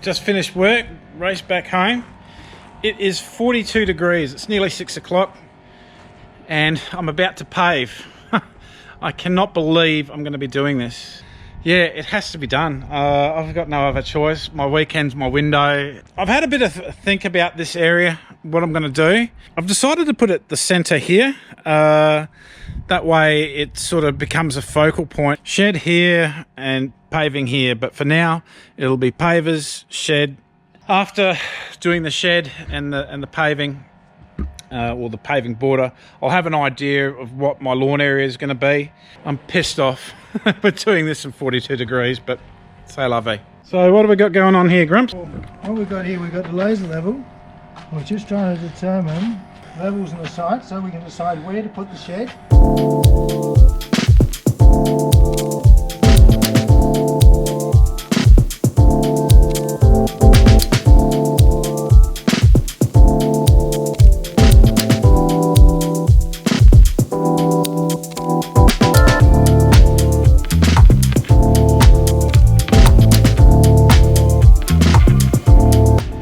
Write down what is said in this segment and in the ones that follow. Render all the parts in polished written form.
just finished work, raced back home. It is 42 degrees, it's nearly 6 o'clock, and I'm about to pave. I cannot believe I'm going to be doing this. Yeah, it has to be done. I've got no other choice. My weekend's my window. I've had a bit of a think about this area, what I'm going to do. I've decided to put it the centre here. That way it sort of becomes a focal point. Shed here and paving here, but for now it'll be pavers, shed. After doing the shed and the paving, or the paving border, I'll have an idea of what my lawn area is going to be. I'm pissed off with doing this in 42 degrees, but c'est la vie. So what have we got going on here, Grumps? What we've got here, we've got the laser level. We're just trying to determine levels on the site so we can decide where to put the shed.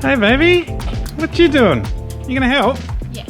Hey baby, what you doing? You gonna help? Yes.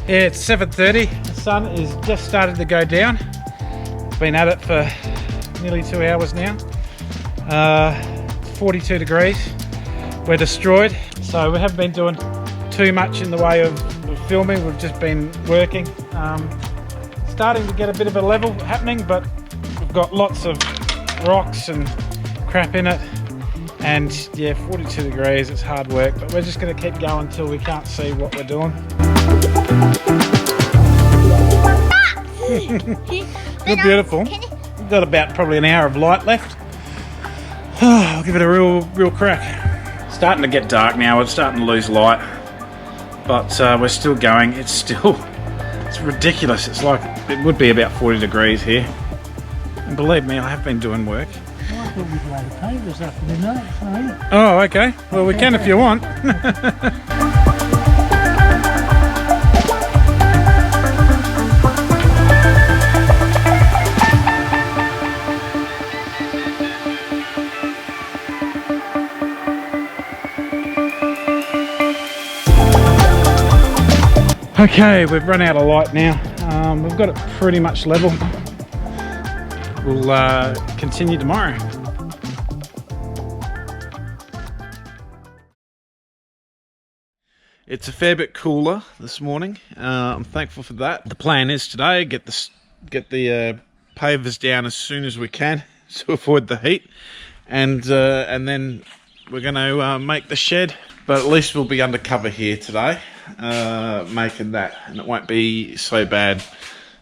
Yeah, it's 7:30. The sun is just started to go down. Been at it for nearly 2 hours now. 42 degrees. We're destroyed. So we haven't been doing too much in the way of filming. We've just been working. Starting to get a bit of a level happening, but we've got lots of rocks and crap in it. And yeah, 42 degrees, it's hard work, but we're just going to keep going until we can't see what we're doing. You're beautiful. We've got about probably an hour of light left. I'll give it a real crack. Starting to get dark now, it's starting to lose light, but we're still going. It's ridiculous. It's like it would be about 40 degrees here. And believe me, I have been doing work. Well, I thought we'd lay the pave this afternoon, no? Sorry. Oh, okay. Well, we can if you want. Okay, we've run out of light now. We've got it pretty much level. We'll continue tomorrow. It's a fair bit cooler this morning. I'm thankful for that. The plan is today get the pavers down as soon as we can to avoid the heat, and then we're going to make the shed. But at least we'll be undercover here today, making that, and it won't be so bad.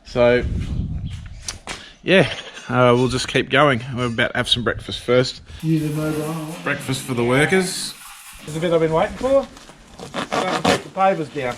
So yeah, we'll just keep going. We're about to have some breakfast first. Breakfast for the workers. This is the bit I've been waiting for. Starting to put the pavers down.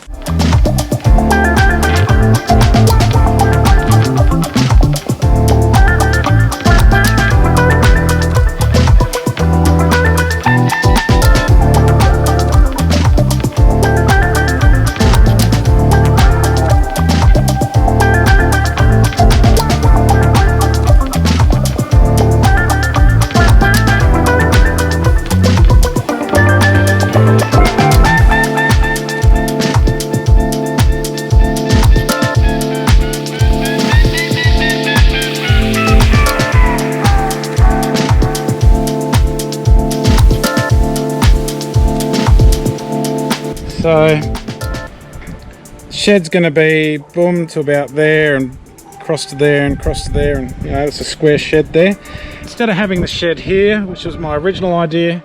So shed's going to be boom to about there and across to there and across to there, and you know, it's a square shed there. Instead of having the shed here, which was my original idea,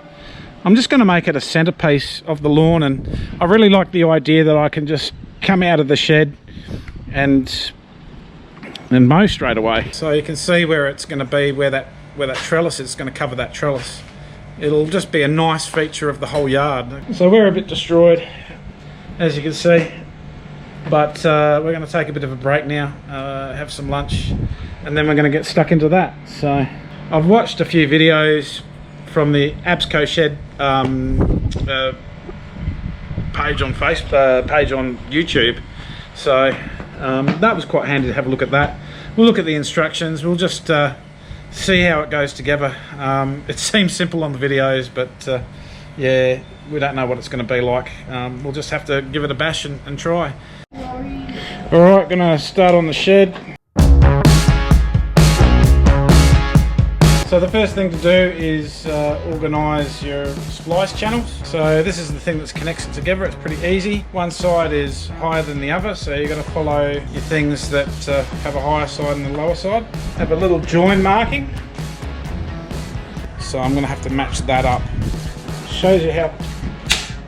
I'm just going to make it a centerpiece of the lawn. And I really like the idea that I can just come out of the shed and mow straight away. So you can see where it's going to be, where that trellis is going to cover that trellis. It'll just be a nice feature of the whole yard. So we're a bit destroyed, as you can see. But we're going to take a bit of a break now, have some lunch, and then we're going to get stuck into that. So I've watched a few videos from the Absco Shed page on Facebook, page on YouTube. So that was quite handy to have a look at that. We'll look at the instructions. We'll just see how it goes together. It seems simple on the videos, but yeah, we don't know what it's going to be like. We'll just have to give it a bash and try. Alright, gonna start on the shed. So the first thing to do is organise your splice channels. So this is the thing that connects it together. It's pretty easy. One side is higher than the other, so you've got to follow your things that have a higher side and a lower side. Have a little join marking. So I'm going to have to match that up. Shows you how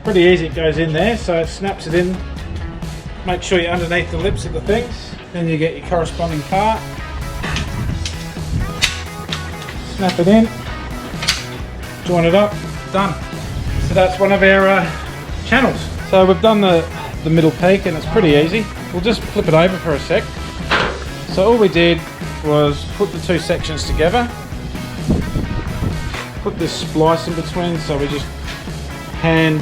pretty easy it goes in there. So it snaps it in. Make sure you're underneath the lips of the things. Then you get your corresponding part. Snap it in, join it up, done. So that's one of our channels. So we've done the middle peak and it's pretty easy. We'll just flip it over for a sec. So all we did was put the two sections together, put this splice in between, so we just hand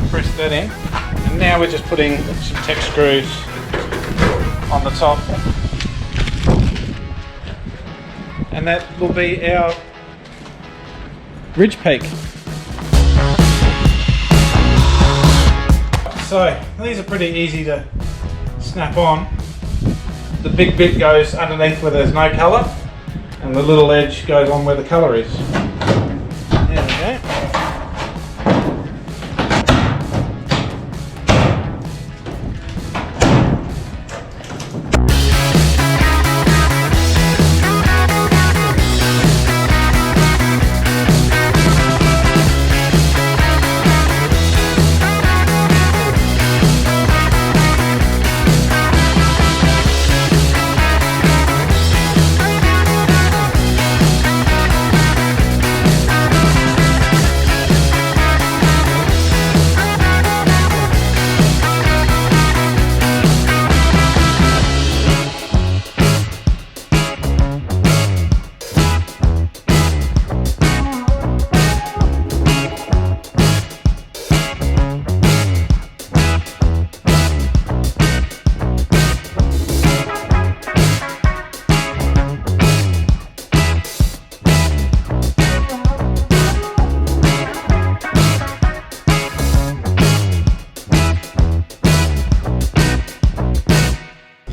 press that in. And now we're just putting some tech screws on the top. And that will be our ridge peak. So these are pretty easy to snap on. The big bit goes underneath where there's no colour, and the little edge goes on where the colour is. There we go.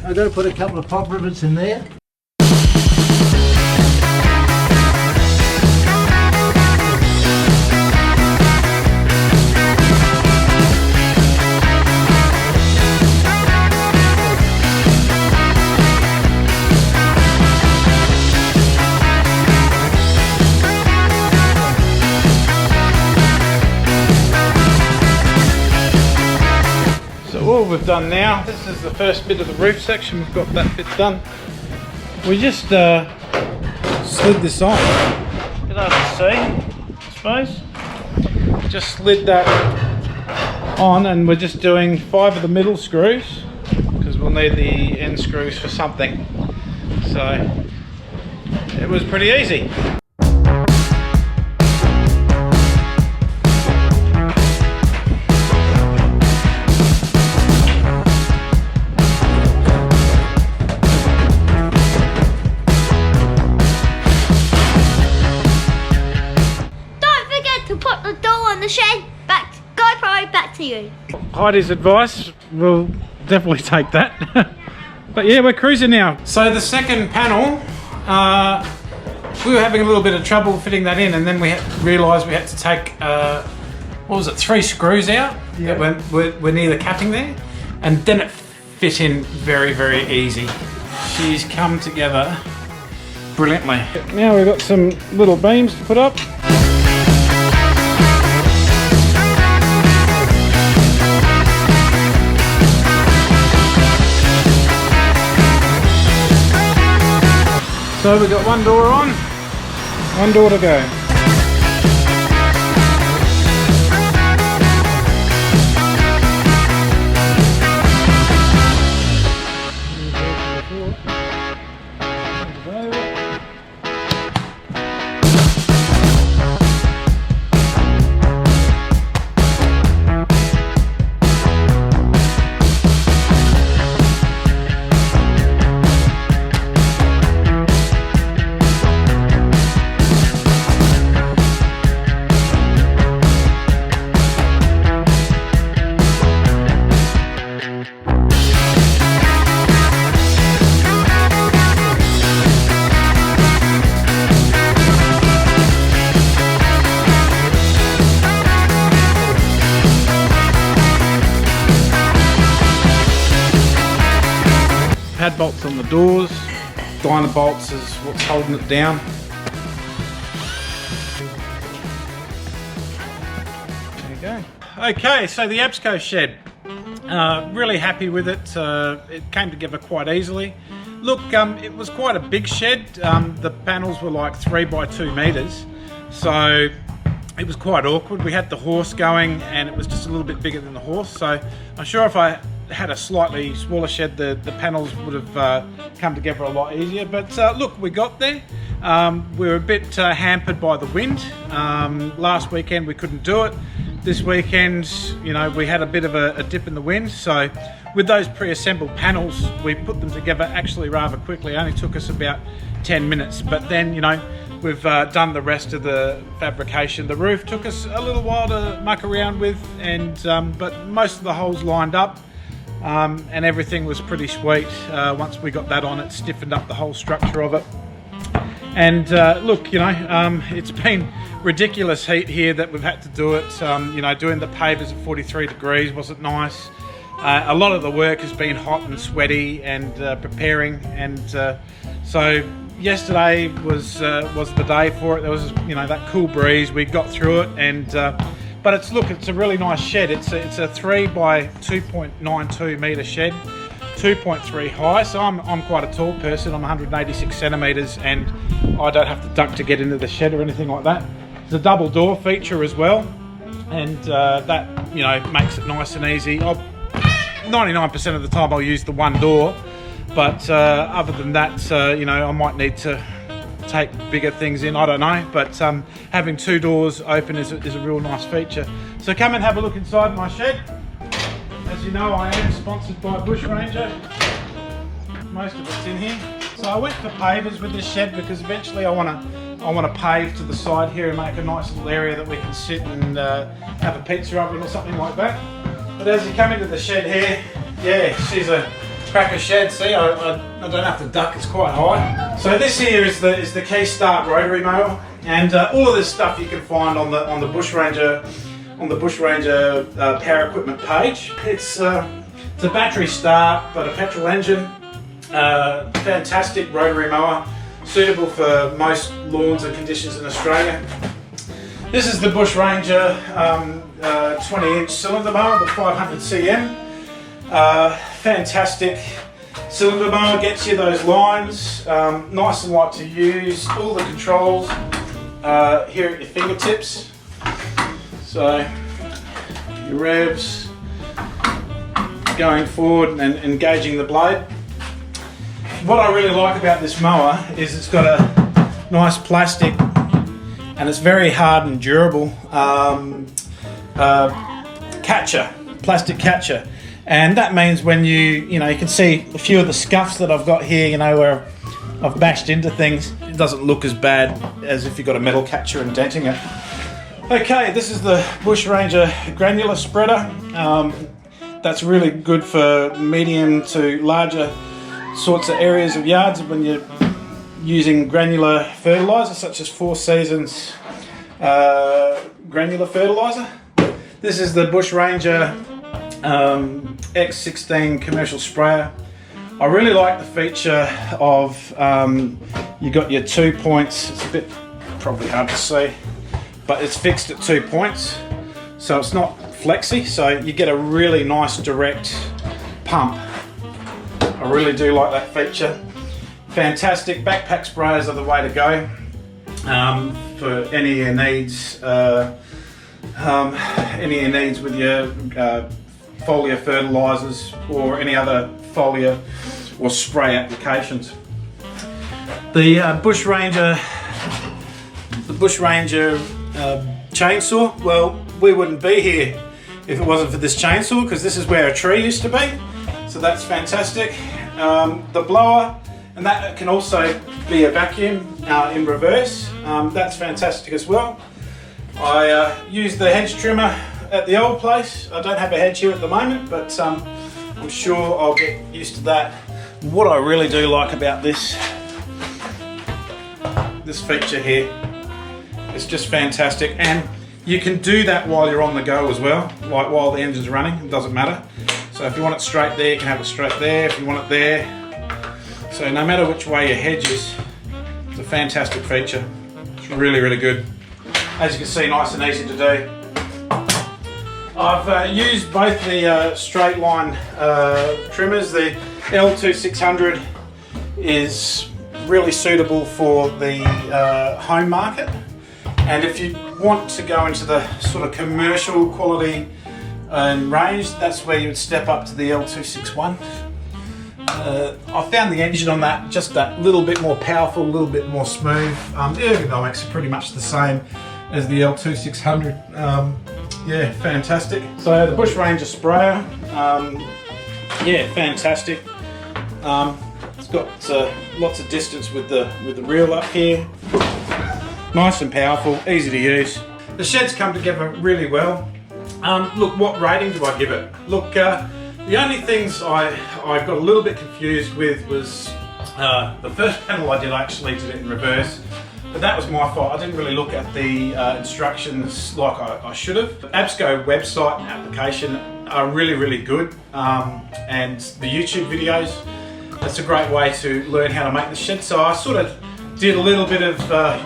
I've got to put a couple of pop rivets in there. All we've done now, this is the first bit of the roof section. We've got that bit done. We just slid this on. Bit hard to see, I suppose. Just slid that on, and we're just doing 5 of the middle screws because we'll need the end screws for something. So it was pretty easy. Shed, GoPro, back to you. Heidi's advice, we'll definitely take that. But yeah, we're cruising now. So the second panel, we were having a little bit of trouble fitting that in, and then we realised we had to take, what was it, 3 screws out that were near the capping there, and then it fit in very, very easy. She's come together brilliantly. Now we've got some little beams to put up. So we've got one door on, one door to go. pad bolts on the doors. Dyna bolts is what's holding it down. There you go. Okay, so the Absco shed. Really happy with it. It came together quite easily. Look, it was quite a big shed. The panels were like 3 by 2 meters, so it was quite awkward. We had the horse going and it was just a little bit bigger than the horse, so I'm sure if I had a slightly smaller shed, the panels would have come together a lot easier. But look, we got there. We were a bit hampered by the wind. Last weekend we couldn't do it. This weekend, you know, we had a bit of a dip in the wind, so with those pre-assembled panels, we put them together actually rather quickly. It only took us about 10 minutes, but then, you know, we've done the rest of the fabrication. The roof took us a little while to muck around with, and but most of the holes lined up, and everything was pretty sweet. Once we got that on, it stiffened up the whole structure of it. And look, you know, it's been ridiculous heat here that we've had to do it. You know, doing the pavers at 43 degrees wasn't nice. A lot of the work has been hot and sweaty and preparing, and so yesterday was the day for it. There was, you know, that cool breeze. We got through it, and but it's a really nice shed. It's a 3 by 2.92 meter shed, 2.3 high. So I'm quite a tall person. I'm 186 centimeters, and I don't have to duck to get into the shed or anything like that. It's a double door feature as well, and that, you know, makes it nice and easy. 99% of the time I'll use the one door, but other than that, you know, I might need to take bigger things in, I don't know, but having 2 doors open is a real nice feature. So come and have a look inside my shed. As you know, I am sponsored by Bush Ranger. Most of it's in here. So I went for pavers with this shed because eventually I want to pave to the side here and make a nice little area that we can sit and have a pizza oven or something like that. But as you come into the shed here, yeah, she's a cracker shed. See, I don't have to duck, it's quite high. So this here is the Key Start rotary mower, and all of this stuff you can find on the Bush Ranger power equipment page. It's a battery start but a petrol engine. Fantastic rotary mower, suitable for most lawns and conditions in Australia. This is the Bush Ranger 20-inch cylinder mower, the 500 cm. Fantastic cylinder mower, gets you those lines, nice and light to use, all the controls here at your fingertips. So your revs, going forward and engaging the blade. What I really like about this mower is it's got a nice plastic, and it's very hard and durable plastic catcher, and that means when you can see a few of the scuffs that I've got here, you know, where I've bashed into things, it doesn't look as bad as if you've got a metal catcher and denting it. Okay, this is the Bush Ranger granular spreader. That's really good for medium to larger sorts of areas of yards when you're using granular fertiliser, such as Four Seasons granular fertiliser. This is the Bush Ranger X16 commercial sprayer. I really like the feature of you got your 2 points. It's a bit probably hard to see, but it's fixed at 2 points, so it's not flexy, so you get a really nice direct pump. I really do like that feature. Fantastic. Backpack sprayers are the way to go for any of your needs. Any of your needs with your foliar fertilisers or any other foliar or spray applications. The Bush Ranger chainsaw. Well, we wouldn't be here if it wasn't for this chainsaw, because this is where a tree used to be. So that's fantastic. The blower, and that can also be a vacuum in reverse. That's fantastic as well. I use the hedge trimmer at the old place. I don't have a hedge here at the moment, but I'm sure I'll get used to that. What I really do like about this feature here, it's just fantastic, and you can do that while you're on the go as well, like while the engine's running. It doesn't matter. So if you want it straight there, you can have it straight there. If you want it there, So no matter which way your hedge is, it's a fantastic feature. It's really, really good. As you can see, nice and easy to do. I've used both the straight line trimmers. The L2600 is really suitable for the home market, and if you want to go into the sort of commercial quality and range, that's where you would step up to the L261. I found the engine on that just that little bit more powerful, a little bit more smooth. The ergonomics are pretty much the same as the L2600. Yeah, fantastic. So the Bush Ranger sprayer, yeah, fantastic. It's got lots of distance with the reel up here. Nice and powerful, easy to use. The shed's come together really well. Look, what rating do I give it? Look, the only things I got a little bit confused with was the first panel I actually did it in reverse. But that was my fault. I didn't really look at the instructions like I should have. The Absco website and application are really, really good. And the YouTube videos, that's a great way to learn how to make the shed. So I sort of did a little bit of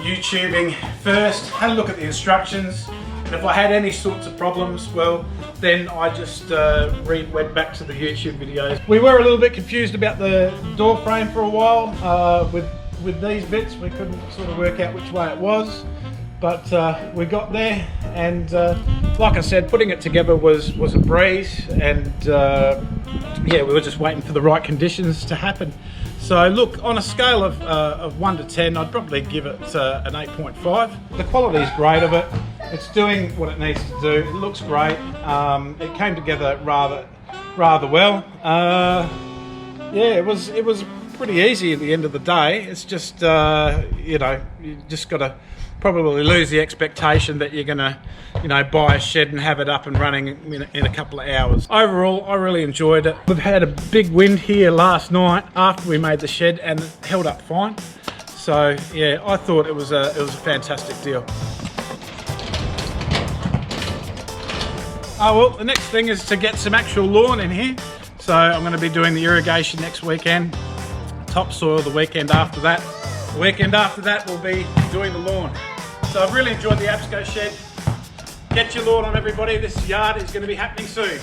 YouTubing first, had a look at the instructions. And if I had any sorts of problems, well, then I just went back to the YouTube videos. We were a little bit confused about the door frame for a while with these bits. We couldn't sort of work out which way it was, but we got there, and like I said, putting it together was a breeze, and yeah, we were just waiting for the right conditions to happen. So look, on a scale of 1 to 10, I'd probably give it an 8.5. The quality is great of it. It's doing what it needs to do. It looks great. It came together rather well. Yeah, it was pretty easy at the end of the day. It's just you know, you just got to probably lose the expectation that you're gonna, you know, buy a shed and have it up and running in a couple of hours. Overall, I really enjoyed it. We've had a big wind here last night after we made the shed, and it held up fine. So yeah, I thought it was a fantastic deal. Oh well, the next thing is to get some actual lawn in here. So I'm going to be doing the irrigation next weekend, topsoil the weekend after that. The weekend after that we'll be doing the lawn. So I've really enjoyed the Absco shed. Get your lawn on, everybody. This yard is going to be happening soon.